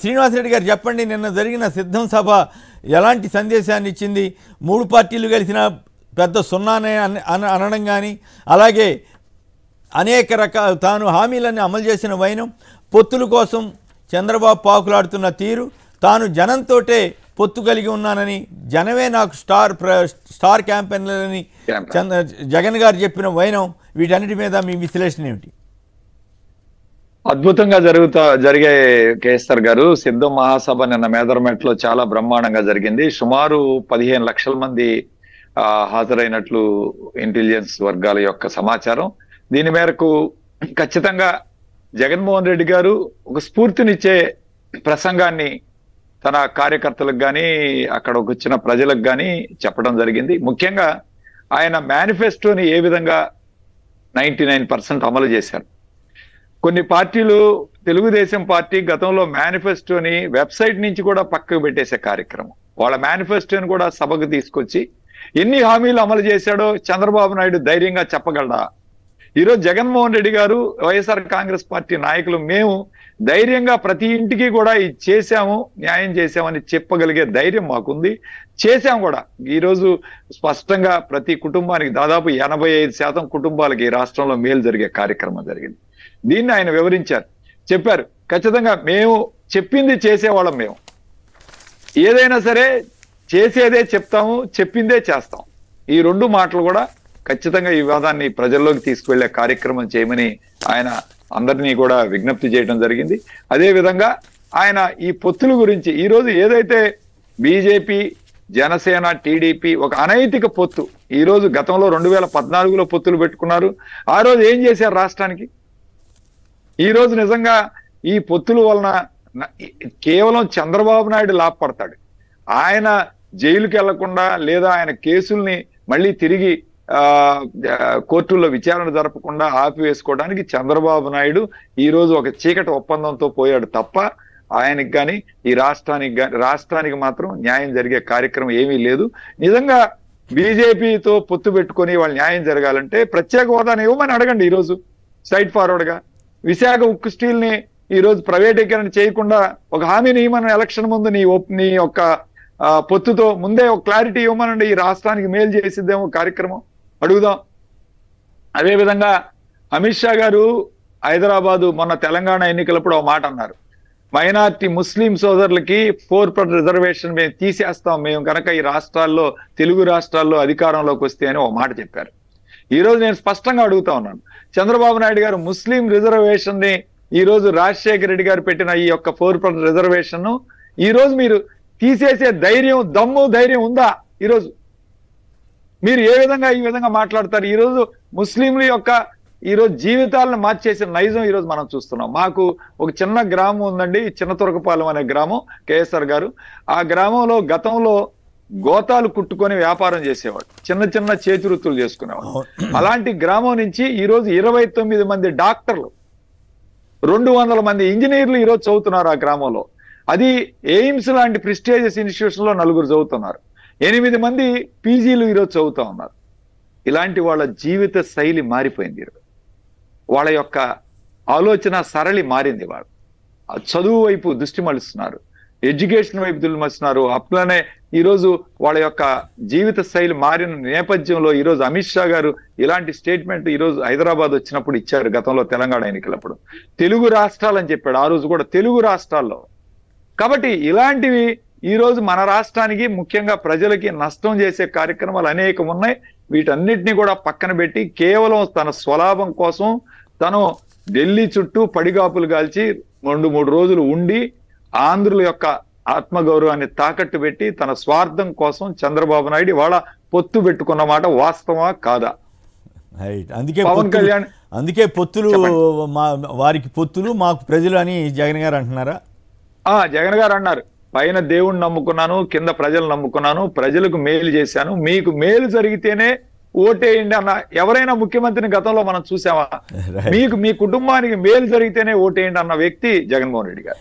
శ్రీనివాసరెడ్డి గారు చెప్పండి, నిన్న జరిగిన సిద్ధం సభ ఎలాంటి సందేశాన్ని ఇచ్చింది? మూడు పార్టీలు కలిసిన పెద్ద సున్నానే అనడం కానీ, అలాగే అనేక రకాల తాను హామీలన్నీ అమలు చేసిన వైనం, పొత్తుల కోసం చంద్రబాబు పాకులాడుతున్న తీరు, తాను జనంతోటే పొత్తు కలిగి ఉన్నానని, జనమే నాకు స్టార్ క్యాంపెయినర్లని జగన్ గారు చెప్పిన వైనం, వీటన్నిటి మీద మీ విశ్లేషణ ఏమిటి? అద్భుతంగా జరిగే కేఎస్ఆర్ గారు, సిద్ధం మహాసభ నిన్న మేదరమెట్లో చాలా బ్రహ్మాండంగా జరిగింది. సుమారు 15 లక్షల మంది హాజరైనట్లు ఇంటెలిజెన్స్ వర్గాల యొక్క సమాచారం. దీని మేరకు ఖచ్చితంగా జగన్మోహన్ రెడ్డి గారు ఒక స్ఫూర్తినిచ్చే ప్రసంగాన్ని తన కార్యకర్తలకు కానీ అక్కడ వచ్చిన ప్రజలకు కానీ చెప్పడం జరిగింది. ముఖ్యంగా ఆయన మేనిఫెస్టోని ఏ విధంగా 99% అమలు చేశారు. కొన్ని పార్టీలు, తెలుగుదేశం పార్టీ గతంలో మేనిఫెస్టోని వెబ్సైట్ నుంచి కూడా పక్కకు పెట్టేసే కార్యక్రమం, వాళ్ళ మేనిఫెస్టోని కూడా సభకు తీసుకొచ్చి ఎన్ని హామీలు అమలు చేశాడో చంద్రబాబు నాయుడు ధైర్యంగా చెప్పగలడా? ఈరోజు జగన్మోహన్ రెడ్డి గారు, వైఎస్ఆర్ కాంగ్రెస్ పార్టీ నాయకులు మేము ధైర్యంగా ప్రతి ఇంటికి కూడా ఇది చేశాము, న్యాయం చేశామని చెప్పగలిగే ధైర్యం మాకుంది, చేశాం కూడా. ఈరోజు స్పష్టంగా ప్రతి కుటుంబానికి దాదాపు 85% కుటుంబాలకి ఈ రాష్ట్రంలో మేలు జరిగే కార్యక్రమం జరిగింది. దీన్ని ఆయన వివరించారు, చెప్పారు. ఖచ్చితంగా మేము చెప్పింది చేసేవాళ్ళం. మేము ఏదైనా సరే చేసేదే చెప్తాము, చెప్పిందే చేస్తాం. ఈ 2 మాటలు కూడా ఖచ్చితంగా ఈ వివాదాన్ని ప్రజల్లోకి తీసుకువెళ్లే కార్యక్రమం చేయమని ఆయన అందరినీ కూడా విజ్ఞప్తి చేయడం జరిగింది. అదే విధంగా ఆయన ఈ పొత్తుల గురించి ఈరోజు ఏదైతే బీజేపీ, జనసేన, టీడీపీ ఒక అనైతిక పొత్తు, ఈరోజు గతంలో 2014లో పొత్తులు పెట్టుకున్నారు. ఆ రోజు ఏం చేశారు రాష్ట్రానికి? ఈ రోజు నిజంగా ఈ పొత్తుల వలన కేవలం చంద్రబాబు నాయుడు లాభపడతాడు. ఆయన జైలుకి వెళ్లకుండా, లేదా ఆయన కేసుల్ని మళ్ళీ తిరిగి కోర్టుల్లో విచారణ జరపకుండా ఆపివేసుకోవడానికి చంద్రబాబు నాయుడు ఈ రోజు ఒక చీకటి ఒప్పందంతో పోయాడు తప్ప ఆయనకి కానీ ఈ రాష్ట్రానికి మాత్రం న్యాయం జరిగే కార్యక్రమం ఏమీ లేదు. నిజంగా బీజేపీతో పొత్తు పెట్టుకొని వాళ్ళు న్యాయం జరగాలంటే ప్రత్యేక హోదాను ఇవ్వమని అడగండి. ఈరోజు స్ట్రైట్ ఫార్వర్డ్ గా విశాఖ ఉక్కు స్టీల్ ని ఈ రోజు ప్రైవేటీకరణ చేయకుండా ఒక హామీని ఇవ్వమని ఎలక్షన్ ముందు నీ యొక్క పొత్తుతో ముందే ఒక క్లారిటీ ఇవ్వమనండి. ఈ రాష్ట్రానికి మేలు చేసిద్దేమో కార్యక్రమం అడుగుదాం. అదేవిధంగా అమిత్ షా గారు హైదరాబాదు మొన్న తెలంగాణ ఎన్నికలప్పుడు ఒక మాట అన్నారు, మైనార్టీ ముస్లిం సోదరులకి 4% రిజర్వేషన్ మేము తీసేస్తాం మేము కనుక ఈ రాష్ట్రాల్లో, తెలుగు రాష్ట్రాల్లో అధికారంలోకి వస్తే అని ఒక మాట చెప్పారు. ఈ రోజు నేను స్పష్టంగా అడుగుతా ఉన్నాను, చంద్రబాబు నాయుడు గారు ముస్లిం రిజర్వేషన్ ని ఈ రోజు రాజశేఖర రెడ్డి గారు పెట్టిన ఈ యొక్క 4% రిజర్వేషన్ ఈ రోజు మీరు తీసేసే ధైర్యం, ధైర్యం ఉందా? ఈరోజు మీరు ఈ విధంగా మాట్లాడతారు? ఈరోజు ముస్లింల యొక్క ఈరోజు జీవితాలను మార్చేసిన నైజం ఈరోజు మనం చూస్తున్నాం. మాకు ఒక చిన్న గ్రామం ఉందండి, చిన్న తురకపాలెం అనే గ్రామం, కేఎస్ఆర్ గారు. ఆ గ్రామంలో గతంలో గోతాలు కుట్టుకొని వ్యాపారం చేసేవాడు, చిన్న చేతి వృత్తులు చేసుకునేవాడు. అలాంటి గ్రామం నుంచి ఈరోజు 29 మంది డాక్టర్లు, 200 మంది ఇంజనీర్లు ఈరోజు చదువుతున్నారు ఆ గ్రామంలో. అది ఎయిమ్స్ లాంటి ప్రెస్టీజియస్ ఇన్స్టిట్యూషన్ లో 4 చదువుతున్నారు, 8 మంది పీజీలు ఈరోజు చదువుతా ఉన్నారు. ఇలాంటి వాళ్ళ జీవిత శైలి మారిపోయింది. వాళ్ళ యొక్క ఆలోచన సరళి మారింది. వాళ్ళు చదువు వైపు దృష్టి మలుస్తున్నారు, ఎడ్యుకేషన్ వైపు దృష్టి మలుస్తున్నారు. అట్లనే ఈరోజు వాళ్ళ యొక్క జీవిత శైలి మారిన నేపథ్యంలో ఈరోజు అమిత్ షా గారు ఇలాంటి స్టేట్మెంట్ ఈరోజు హైదరాబాద్ వచ్చినప్పుడు ఇచ్చారు. గతంలో తెలంగాణ ఎన్నికలప్పుడు తెలుగు రాష్ట్రాలు అని చెప్పాడు, ఆ రోజు కూడా తెలుగు రాష్ట్రాల్లో. కాబట్టి ఇలాంటివి ఈ రోజు మన రాష్ట్రానికి, ముఖ్యంగా ప్రజలకి నష్టం చేసే కార్యక్రమాలు అనేకం ఉన్నాయి. వీటన్నిటిని కూడా పక్కన పెట్టి కేవలం తన స్వలాభం కోసం తను ఢిల్లీ చుట్టూ పడిగాపులు కాల్చి 2-3 రోజులు ఉండి ఆంధ్రుల యొక్క ఆత్మగౌరవాన్ని తాకట్టు పెట్టి తన స్వార్థం కోసం చంద్రబాబు నాయుడు ఇవాళ పొత్తు పెట్టుకున్న మాట వాస్తవమా కాదా? పవన్ కళ్యాణ్ అందుకే పొత్తులు, వారికి పొత్తులు, మాకు ప్రజలు అని జగన్ గారు అంటున్నారా? జగన్ గారు అన్నారు, పైన దేవుణ్ణి నమ్ముకున్నాను, కింద ప్రజలు నమ్ముకున్నాను, ప్రజలకు మేలు చేశాను, మీకు మేలు జరిగితేనే ఓటేయండి అన్న ఎవరైనా ముఖ్యమంత్రిని గతంలో మనం చూసామా? మీకు, మీ కుటుంబానికి మేలు జరిగితేనే ఓటేయండి అన్న వ్యక్తి జగన్మోహన్ రెడ్డి గారు.